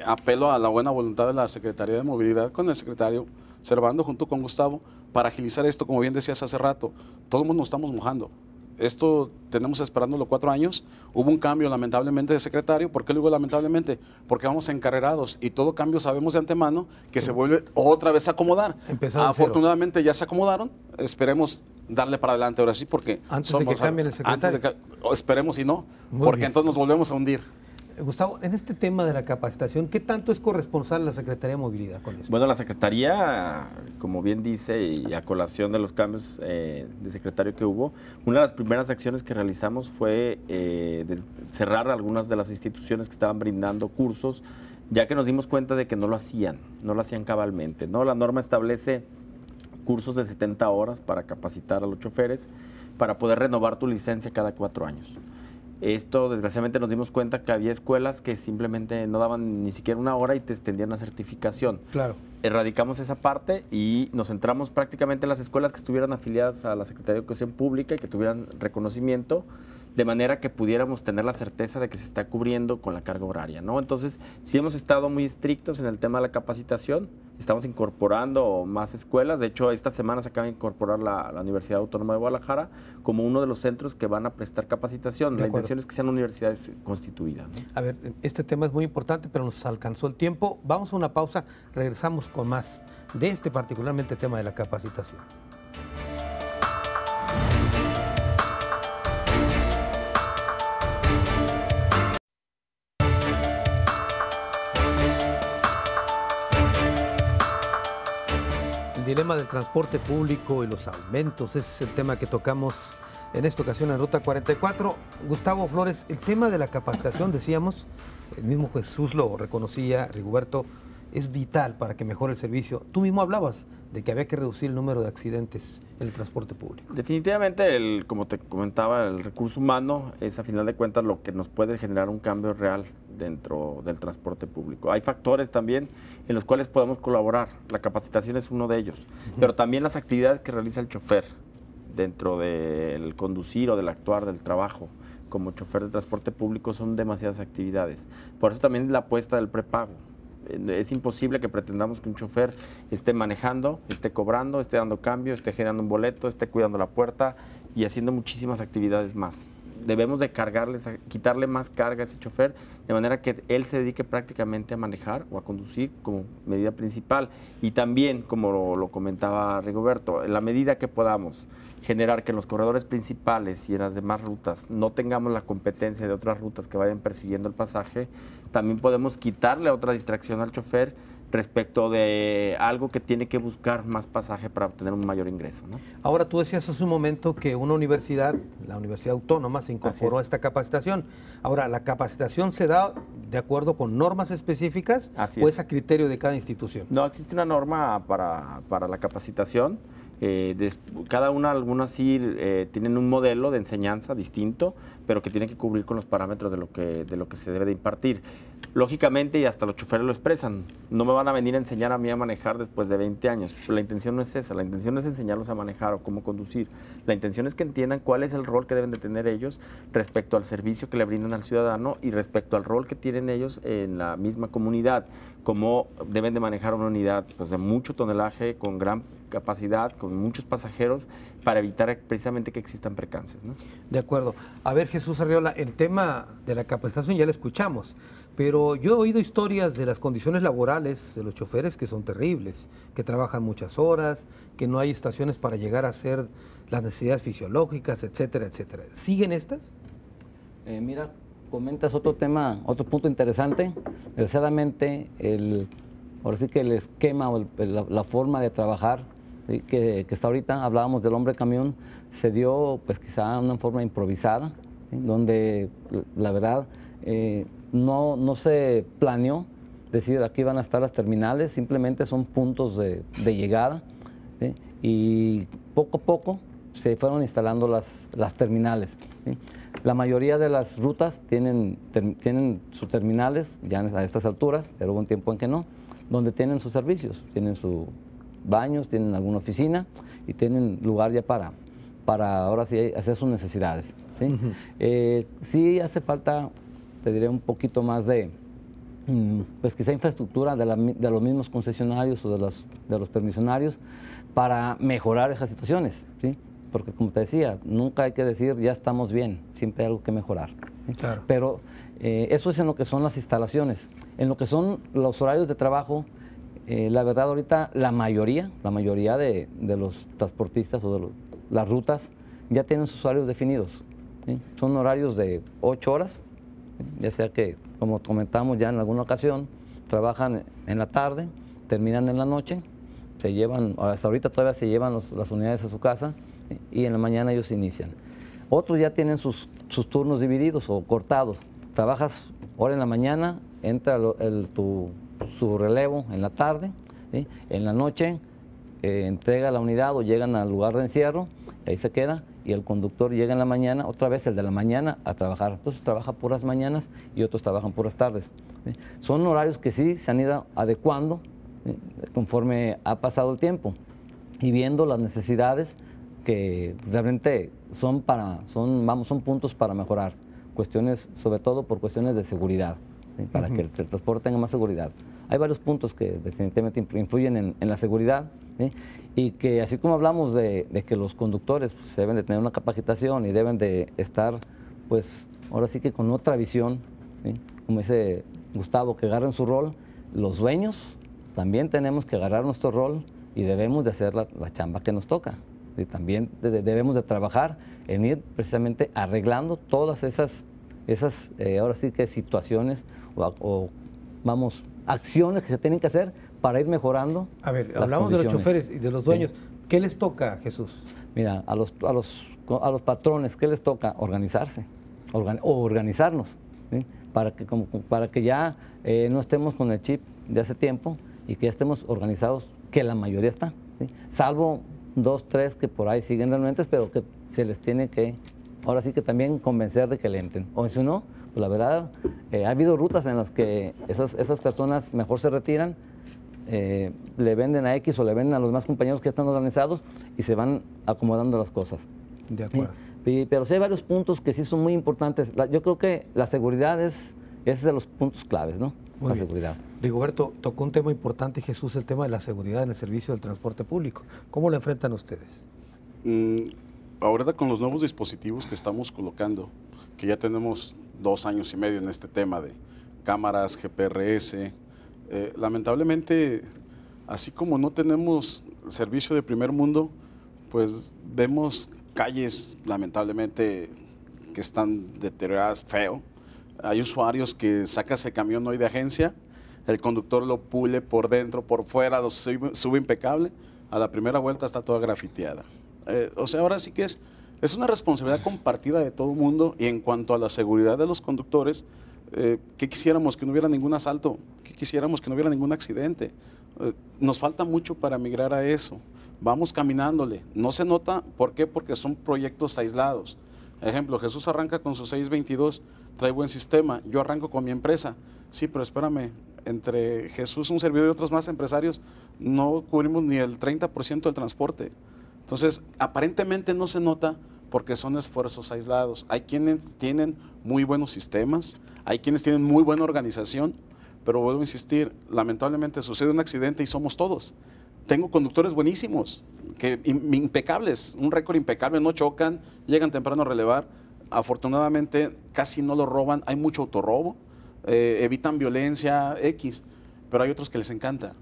Apelo a la buena voluntad de la Secretaría de Movilidad con el secretario Servando junto con Gustavo para agilizar esto, como bien decías hace rato. Todo el mundo nos estamos mojando. Esto tenemos esperándolo 4 años. Hubo un cambio lamentablemente de secretario. ¿Por qué lo digo lamentablemente? Porque vamos encarrerados y todo cambio sabemos de antemano que se vuelve otra vez a acomodar. Afortunadamente ya se acomodaron. Esperemos darle para adelante ahora sí, porque antes de que cambien el secretario. Esperemos y no, porque entonces nos volvemos a hundir. Gustavo, en este tema de la capacitación, ¿qué tanto es corresponsal la Secretaría de Movilidad con esto? Bueno, la Secretaría, como bien dice, y a colación de los cambios de secretario que hubo, una de las primeras acciones que realizamos fue cerrar algunas de las instituciones que estaban brindando cursos, ya que nos dimos cuenta de que no lo hacían cabalmente, ¿no? La norma establece cursos de 70 horas para capacitar a los choferes, para poder renovar tu licencia cada 4 años. Esto, desgraciadamente, nos dimos cuenta que había escuelas que simplemente no daban ni siquiera una hora y te extendían la certificación. Claro. Erradicamos esa parte y nos centramos prácticamente en las escuelas que estuvieran afiliadas a la Secretaría de Educación Pública y que tuvieran reconocimiento, de manera que pudiéramos tener la certeza de que se está cubriendo con la carga horaria, ¿no? Entonces, sí hemos estado muy estrictos en el tema de la capacitación, estamos incorporando más escuelas. De hecho, esta semana se acaba de incorporar la Universidad Autónoma de Guadalajara como uno de los centros que van a prestar capacitación. La intención es que sean universidades constituidas, ¿no? A ver, este tema es muy importante, pero nos alcanzó el tiempo. Vamos a una pausa, regresamos con más de este particularmente tema de la capacitación. El dilema del transporte público y los aumentos, ese es el tema que tocamos en esta ocasión en Ruta 44. Gustavo Flores, el tema de la capacitación, decíamos, el mismo Jesús lo reconocía, Rigoberto, es vital para que mejore el servicio. Tú mismo hablabas de que había que reducir el número de accidentes en el transporte público. Definitivamente, como te comentaba, el recurso humano es a final de cuentas lo que nos puede generar un cambio real dentro del transporte público. Hay factores también en los cuales podemos colaborar. La capacitación es uno de ellos, pero también las actividades que realiza el chofer dentro del conducir o del actuar del trabajo como chofer de transporte público son demasiadas actividades. Por eso también la apuesta del prepago. Es imposible que pretendamos que un chofer esté manejando, esté cobrando, esté dando cambio, esté generando un boleto, esté cuidando la puerta y haciendo muchísimas actividades más. Debemos de quitarle más carga a ese chofer, de manera que él se dedique prácticamente a manejar o a conducir como medida principal. Y también, como lo comentaba Rigoberto, en la medida que podamos generar que en los corredores principales y en las demás rutas no tengamos la competencia de otras rutas que vayan persiguiendo el pasaje, también podemos quitarle otra distracción al chofer respecto de algo que tiene que buscar más pasaje para obtener un mayor ingreso, ¿no? Ahora, tú decías hace un momento que una universidad, la Universidad Autónoma, se incorporó a esta capacitación. Ahora, ¿la capacitación se da de acuerdo con normas específicas o es a criterio de cada institución? No, existe una norma para la capacitación. Cada una, algunas sí tienen un modelo de enseñanza distinto, pero que tienen que cubrir con los parámetros de lo que se debe de impartir. Lógicamente, y hasta los choferes lo expresan, no me van a venir a enseñar a mí a manejar después de 20 años. La intención no es esa, la intención no es enseñarlos a manejar o cómo conducir. La intención es que entiendan cuál es el rol que deben de tener ellos respecto al servicio que le brindan al ciudadano y respecto al rol que tienen ellos en la misma comunidad, cómo deben de manejar una unidad pues, de mucho tonelaje, con gran capacidad, con muchos pasajeros, para evitar precisamente que existan percances, ¿no? De acuerdo. A ver, Jesús Arriola, el tema de la capacitación ya lo escuchamos, pero yo he oído historias de las condiciones laborales de los choferes que son terribles, que trabajan muchas horas, que no hay estaciones para llegar a hacer las necesidades fisiológicas, etcétera, etcétera. ¿Siguen estas? Mira, comentas otro tema, otro punto interesante. Desgraciadamente, ahora sí que el esquema o la forma de trabajar, ¿sí? que está ahorita, hablábamos del hombre camión, se dio pues quizá de una forma improvisada, ¿sí? Donde la verdad no se planeó decir aquí van a estar las terminales, simplemente son puntos de llegada, ¿sí? Y poco a poco se fueron instalando las terminales, ¿sí? La mayoría de las rutas tienen sus terminales ya a estas alturas, pero hubo un tiempo en que no, donde tienen sus servicios, tienen sus baños, tienen alguna oficina y tienen lugar ya para ahora sí hacer sus necesidades, ¿sí? Sí hace falta, te diré, un poquito más de, pues quizá infraestructura de los mismos concesionarios o de los permisionarios para mejorar esas situaciones, ¿sí? Porque como te decía, nunca hay que decir ya estamos bien, siempre hay algo que mejorar, ¿sí? Claro. Pero eso es en lo que son las instalaciones. En lo que son los horarios de trabajo, la verdad ahorita la mayoría de los transportistas o de las rutas ya tienen sus horarios definidos, ¿sí? Son horarios de 8 horas, ¿sí? Ya sea que, como comentamos ya en alguna ocasión, trabajan en la tarde, terminan en la noche, se llevan, hasta ahorita todavía se llevan las unidades a su casa, ¿sí? Y en la mañana ellos inician. Otros ya tienen sus turnos divididos o cortados. Trabajas hora en la mañana, entra su relevo en la tarde, ¿sí? En la noche entrega la unidad o llegan al lugar de encierro, ahí se queda, y el conductor llega en la mañana, otra vez el de la mañana a trabajar. Entonces trabaja puras mañanas y otros trabajan puras tardes. ¿Sí? Son horarios que sí se han ido adecuando, ¿sí?, conforme ha pasado el tiempo y viendo las necesidades que realmente son puntos para mejorar. Cuestiones, sobre todo por cuestiones de seguridad, ¿sí?, para que el transporte tenga más seguridad. Hay varios puntos que definitivamente influyen en la seguridad, ¿sí?, y que así como hablamos de que los conductores pues, deben de tener una capacitación y deben de estar, pues, ahora sí que con otra visión, ¿sí?, como dice Gustavo, que agarren su rol, los dueños también tenemos que agarrar nuestro rol y debemos de hacer la chamba que nos toca. Y también debemos de trabajar en ir precisamente arreglando todas esas ahora sí que situaciones vamos, acciones que se tienen que hacer para ir mejorando. A ver, las hablamos de los condiciones. choferes y de los dueños. Sí. ¿Qué les toca, Jesús? Mira, a los patrones, ¿qué les toca? Organizarse o organizarnos, ¿sí?, para que ya no estemos con el chip de hace tiempo y que ya estemos organizados, que la mayoría está, ¿sí?, salvo 2, 3 que por ahí siguen renuentes, pero que se les tiene que, ahora sí que también convencer de que le entren. O si no, pues la verdad, ha habido rutas en las que esas personas mejor se retiran, le venden a X o le venden a los demás compañeros que están organizados y se van acomodando las cosas. De acuerdo. ¿Sí? Pero sí hay varios puntos que sí son muy importantes. Yo creo que la seguridad ese es de los puntos claves, ¿no? Muy la bien. seguridad. Rigoberto, tocó un tema importante, Jesús, el tema de la seguridad en el servicio del transporte público. ¿Cómo lo enfrentan ustedes? Ahorita con los nuevos dispositivos que estamos colocando, que ya tenemos 2 años y medio en este tema de cámaras, GPRS, lamentablemente, así como no tenemos servicio de primer mundo, pues vemos calles, lamentablemente, que están deterioradas feo. Hay usuarios que sacas el camión hoy de agencia, el conductor lo pule por dentro, por fuera, lo sube impecable, a la primera vuelta está toda grafiteada. O sea, ahora sí que es una responsabilidad compartida de todo el mundo. Y en cuanto a la seguridad de los conductores, ¿qué quisiéramos? Que no hubiera ningún asalto, ¿qué quisiéramos? Que no hubiera ningún accidente. Nos falta mucho para migrar a eso. Vamos caminándole. No se nota, ¿por qué? Porque son proyectos aislados. Ejemplo, Jesús arranca con su 622, trae buen sistema. Yo arranco con mi empresa. Sí, pero espérame, entre Jesús, un servidor y otros más empresarios, no cubrimos ni el 30% del transporte. Entonces, aparentemente no se nota porque son esfuerzos aislados. Hay quienes tienen muy buenos sistemas, hay quienes tienen muy buena organización, pero vuelvo a insistir, lamentablemente sucede un accidente y somos todos. Tengo conductores buenísimos, impecables, un récord impecable, no chocan, llegan temprano a relevar. Afortunadamente casi no lo roban, hay mucho autorrobo, evitan violencia, X, pero hay otros que les encanta.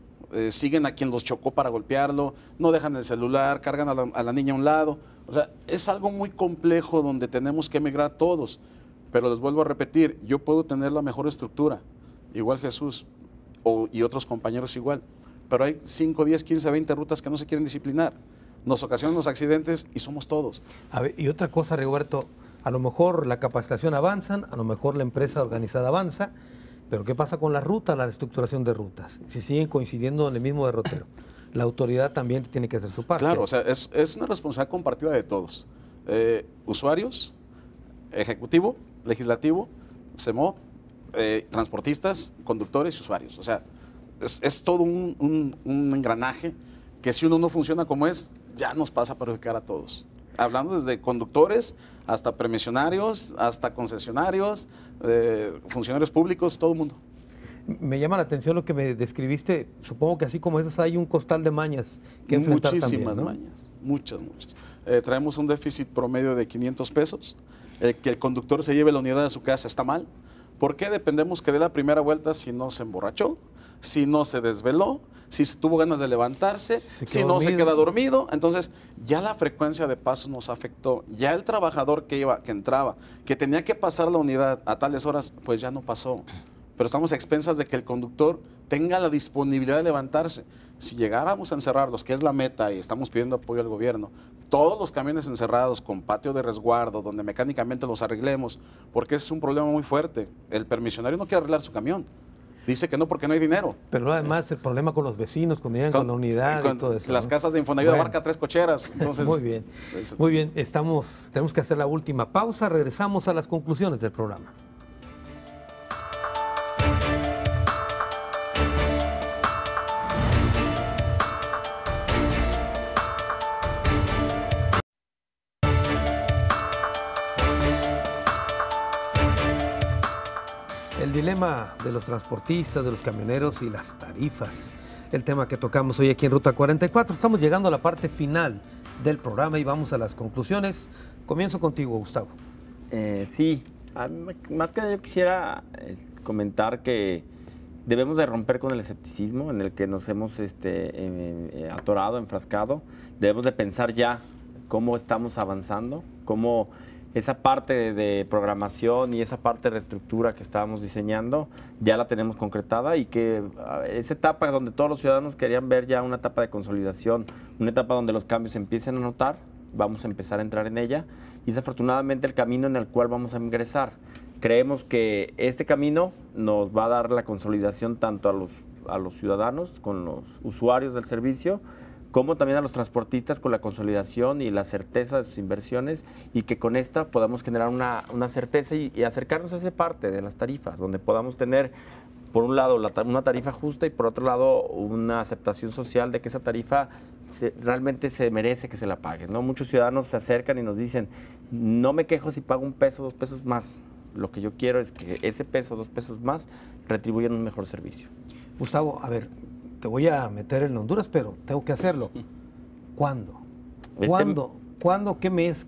Siguen a quien los chocó para golpearlo, no dejan el celular, cargan a la niña a un lado. O sea, es algo muy complejo donde tenemos que emigrar todos. Pero les vuelvo a repetir, yo puedo tener la mejor estructura, igual Jesús y otros compañeros igual, pero hay 5, 10, 15, 20 rutas que no se quieren disciplinar. Nos ocasionan los accidentes y somos todos. A ver, y otra cosa, Rigoberto, a lo mejor la capacitación avanza, a lo mejor la empresa organizada avanza, pero ¿qué pasa con las rutas, la reestructuración de rutas? Si siguen coincidiendo en el mismo derrotero, la autoridad también tiene que hacer su parte. Claro, o sea, es una responsabilidad compartida de todos. Usuarios, ejecutivo, legislativo, CEMOV, transportistas, conductores y usuarios. O sea, es todo un engranaje que si uno no funciona como es, ya nos pasa a perjudicar a todos. Hablando desde conductores hasta permisionarios, hasta concesionarios, funcionarios públicos, todo el mundo. Me llama la atención lo que me describiste. Supongo que así como esas hay un costal de mañas que enfrentar Muchísimas también, ¿no? mañas, muchas. Traemos un déficit promedio de 500 pesos. Que el conductor se lleve la unidad a su casa está mal. ¿Por qué? Dependemos que dé la primera vuelta si no se emborrachó, si no se desveló, si tuvo ganas de levantarse, si no se queda dormido. Entonces, ya la frecuencia de paso nos afectó. Ya el trabajador que entraba, que tenía que pasar la unidad a tales horas, pues ya no pasó. Pero estamos a expensas de que el conductor tenga la disponibilidad de levantarse. Si llegáramos a encerrarlos, que es la meta, y estamos pidiendo apoyo al gobierno, todos los camiones encerrados con patio de resguardo, donde mecánicamente los arreglemos, porque ese es un problema muy fuerte. El permisionario no quiere arreglar su camión. dice que no porque no hay dinero. Pero además el problema con los vecinos, cuando llegan con la unidad y todo eso. Las casas de Infonavit abarca 3 cocheras. Entonces, muy bien, muy bien. Tenemos que hacer la última pausa. Regresamos a las conclusiones del programa. El dilema de los transportistas, de los camioneros y las tarifas. El tema que tocamos hoy aquí en Ruta 44. Estamos llegando a la parte final del programa y vamos a las conclusiones. Comienzo contigo, Gustavo. Sí, más que yo quisiera comentar que debemos de romper con el escepticismo en el que nos hemos atorado, enfrascado. Debemos de pensar ya cómo estamos avanzando, cómo esa parte de programación y esa parte de reestructura que estábamos diseñando ya la tenemos concretada y que esa etapa donde todos los ciudadanos querían ver ya una etapa de consolidación, una etapa donde los cambios se empiecen a notar, vamos a empezar a entrar en ella y es afortunadamente el camino en el cual vamos a ingresar. Creemos que este camino nos va a dar la consolidación tanto a los ciudadanos, con los usuarios del servicio, como también a los transportistas con la consolidación y la certeza de sus inversiones y que con esta podamos generar una certeza y acercarnos a esa parte de las tarifas, donde podamos tener, por un lado, una tarifa justa y por otro lado, una aceptación social de que esa tarifa realmente se merece que se la pague, ¿no? Muchos ciudadanos se acercan y nos dicen, no me quejo si pago 1 peso, 2 pesos más. Lo que yo quiero es que ese peso, 2 pesos más, retribuyan un mejor servicio. Gustavo, a ver, te voy a meter en Honduras, pero tengo que hacerlo. ¿Cuándo? ¿Cuándo? ¿Qué mes?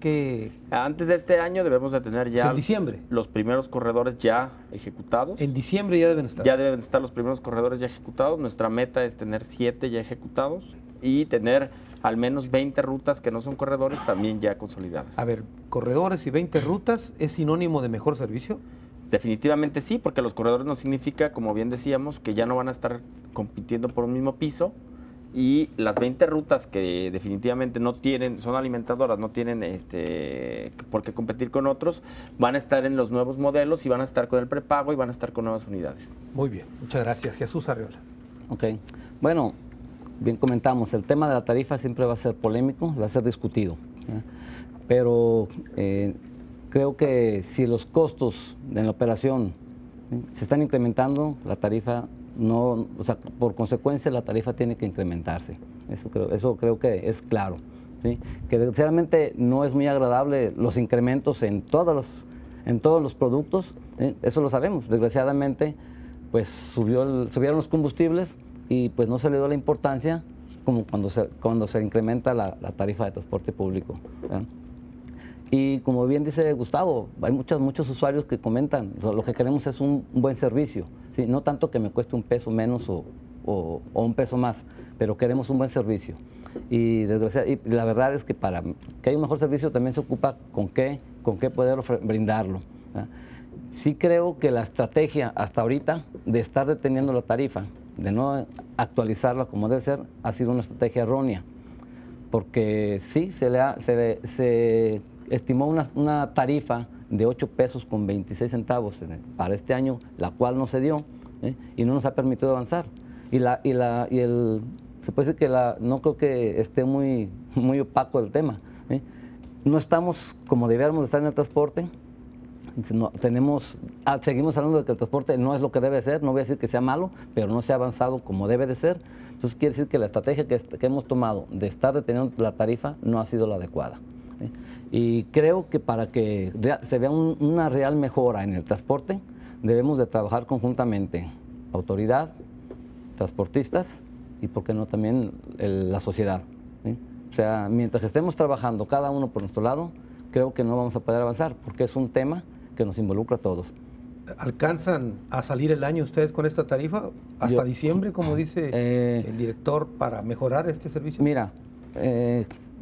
Antes de este año debemos de tener ya en diciembre. Los primeros corredores ya ejecutados. En diciembre ya deben estar. Ya deben estar los primeros corredores ya ejecutados. Nuestra meta es tener 7 ya ejecutados y tener al menos 20 rutas que no son corredores también ya consolidadas. A ver, corredores y 20 rutas, ¿es sinónimo de mejor servicio? Definitivamente sí, porque los corredores no significa, como bien decíamos, que ya no van a estar compitiendo por un mismo piso y las 20 rutas que definitivamente no tienen, son alimentadoras, no tienen por qué competir con otros, van a estar en los nuevos modelos y van a estar con el prepago y van a estar con nuevas unidades. Muy bien, muchas gracias. Jesús Arriola. Ok, bueno, bien comentamos, el tema de la tarifa siempre va a ser polémico, va a ser discutido, ¿eh? Pero creo que si los costos en la operación se están incrementando, la tarifa no, o sea, por consecuencia la tarifa tiene que incrementarse. Eso creo que es claro, ¿sí? Que desgraciadamente no es muy agradable los incrementos en todos los productos, ¿sí? Eso lo sabemos. Desgraciadamente, pues subieron los combustibles y pues no se le dio la importancia como cuando se incrementa la tarifa de transporte público, ¿sí? Y como bien dice Gustavo, hay muchos usuarios que comentan, lo que queremos es un buen servicio, ¿sí? No tanto que me cueste 1 peso menos o 1 peso más, pero queremos un buen servicio. Y la verdad es que para que haya un mejor servicio también se ocupa con qué poder brindarlo, ¿sí? Sí creo que la estrategia hasta ahorita de estar deteniendo la tarifa, de no actualizarla como debe ser, ha sido una estrategia errónea, porque sí se estimó una tarifa de 8 pesos con 26 centavos para este año, la cual no se dio, y no nos ha permitido avanzar. Se puede decir que no creo que esté muy opaco el tema, ¿eh? No estamos como debiéramos estar en el transporte. No, seguimos hablando de que el transporte no es lo que debe ser, no voy a decir que sea malo, pero no se ha avanzado como debe de ser. Entonces quiere decir que la estrategia que hemos tomado de estar deteniendo la tarifa no ha sido la adecuada. Y creo que para que se vea una real mejora en el transporte, debemos de trabajar conjuntamente, autoridad, transportistas y, por qué no, también la sociedad, ¿sí? O sea, mientras estemos trabajando cada uno por nuestro lado, creo que no vamos a poder avanzar, porque es un tema que nos involucra a todos. ¿Alcanzan a salir el año ustedes con esta tarifa hasta diciembre, como dice el director, para mejorar este servicio? Mira,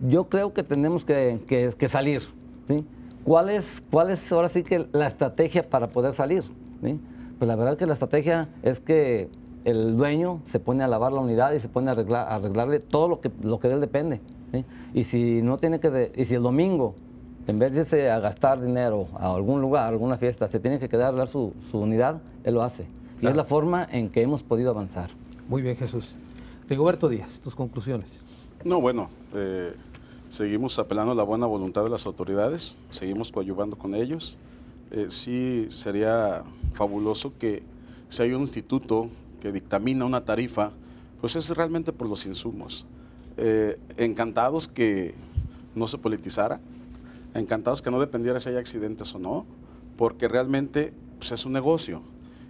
yo creo que tenemos que salir, ¿sí? ¿Cuál es ahora sí que la estrategia para poder salir, ¿sí? Pues la verdad que la estrategia es que el dueño se pone a lavar la unidad y se pone a arreglarle todo lo que de él depende, ¿sí? Y si no tiene y si el domingo, en vez de irse a gastar dinero a algún lugar, a alguna fiesta, se tiene que quedar a arreglar su unidad, él lo hace. Y Claro. es la forma en que hemos podido avanzar. Muy bien, Jesús. Rigoberto Díaz, tus conclusiones. No, bueno, seguimos apelando a la buena voluntad de las autoridades, seguimos coadyuvando con ellos. Sí sería fabuloso que si hay un instituto que dictamina una tarifa, pues es realmente por los insumos. Encantados que no se politizara, encantados que no dependiera si hay accidentes o no, porque realmente pues, es un negocio.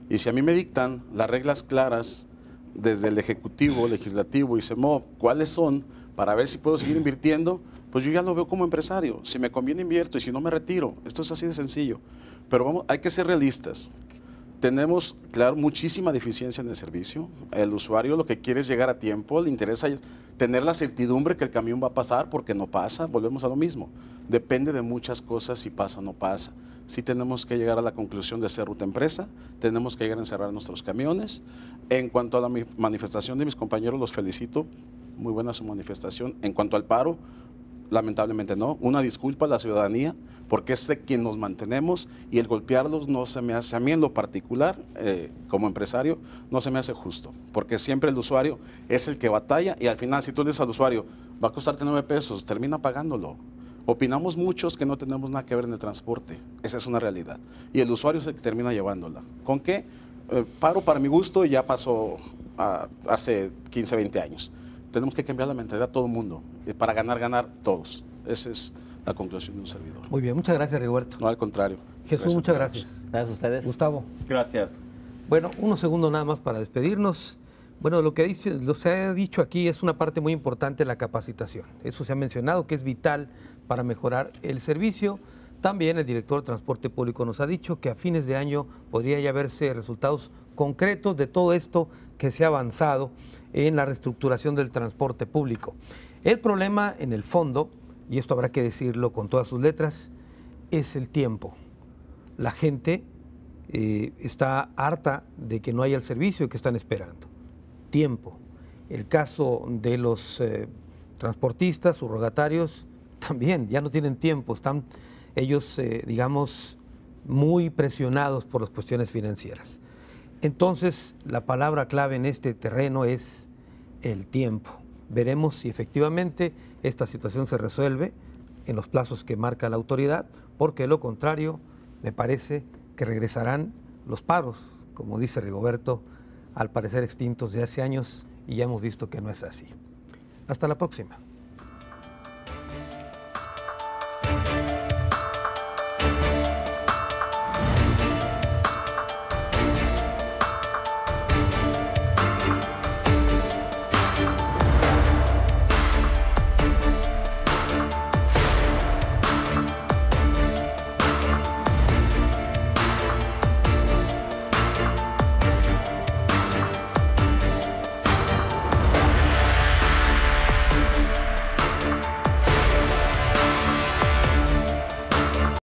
Y si a mí me dictan las reglas claras desde el Ejecutivo, Legislativo y CEMOV, cuáles son, para ver si puedo seguir invirtiendo, pues yo ya lo veo como empresario. Si me conviene invierto y si no me retiro. Esto es así de sencillo. Pero vamos, hay que ser realistas. Tenemos, claro, muchísima deficiencia en el servicio. El usuario lo que quiere es llegar a tiempo, le interesa tener la certidumbre que el camión va a pasar porque no pasa, volvemos a lo mismo. Depende de muchas cosas si pasa o no pasa. Sí tenemos que llegar a la conclusión de ser ruta empresa, tenemos que llegar a encerrar nuestros camiones. En cuanto a la manifestación de mis compañeros, los felicito, muy buena su manifestación. En cuanto al paro, lamentablemente no. Una disculpa a la ciudadanía, porque es de quien nos mantenemos y el golpearlos no se me hace, a mí en lo particular, como empresario, no se me hace justo, porque siempre el usuario es el que batalla y al final si tú le dices al usuario, va a costarte 9 pesos, termina pagándolo. Opinamos muchos que no tenemos nada que ver en el transporte, esa es una realidad, y el usuario es el que termina llevándola. ¿Con qué? Paro para mi gusto ya pasó hace 15, 20 años. Tenemos que cambiar la mentalidad todo el mundo, para ganar todos. Esa es la conclusión de un servidor. Muy bien, muchas gracias, Rigoberto. No, al contrario. Jesús, muchas gracias. Gracias a ustedes. Gustavo. Gracias. Bueno, unos segundos nada más para despedirnos. Bueno, lo que se ha dicho aquí es una parte muy importante de la capacitación. Eso se ha mencionado que es vital para mejorar el servicio. También el director de Transporte Público nos ha dicho que a fines de año podría ya verse resultados concretos de todo esto que se ha avanzado en la reestructuración del transporte público. El problema en el fondo, y esto habrá que decirlo con todas sus letras, es el tiempo. La gente está harta de que no haya el servicio que están esperando. Tiempo. El caso de los transportistas, subrogatarios, también ya no tienen tiempo, están ellos, digamos, muy presionados por las cuestiones financieras. Entonces, la palabra clave en este terreno es el tiempo. Veremos si efectivamente esta situación se resuelve en los plazos que marca la autoridad, porque de lo contrario, me parece que regresarán los paros, como dice Rigoberto, al parecer extintos de hace años, y ya hemos visto que no es así. Hasta la próxima.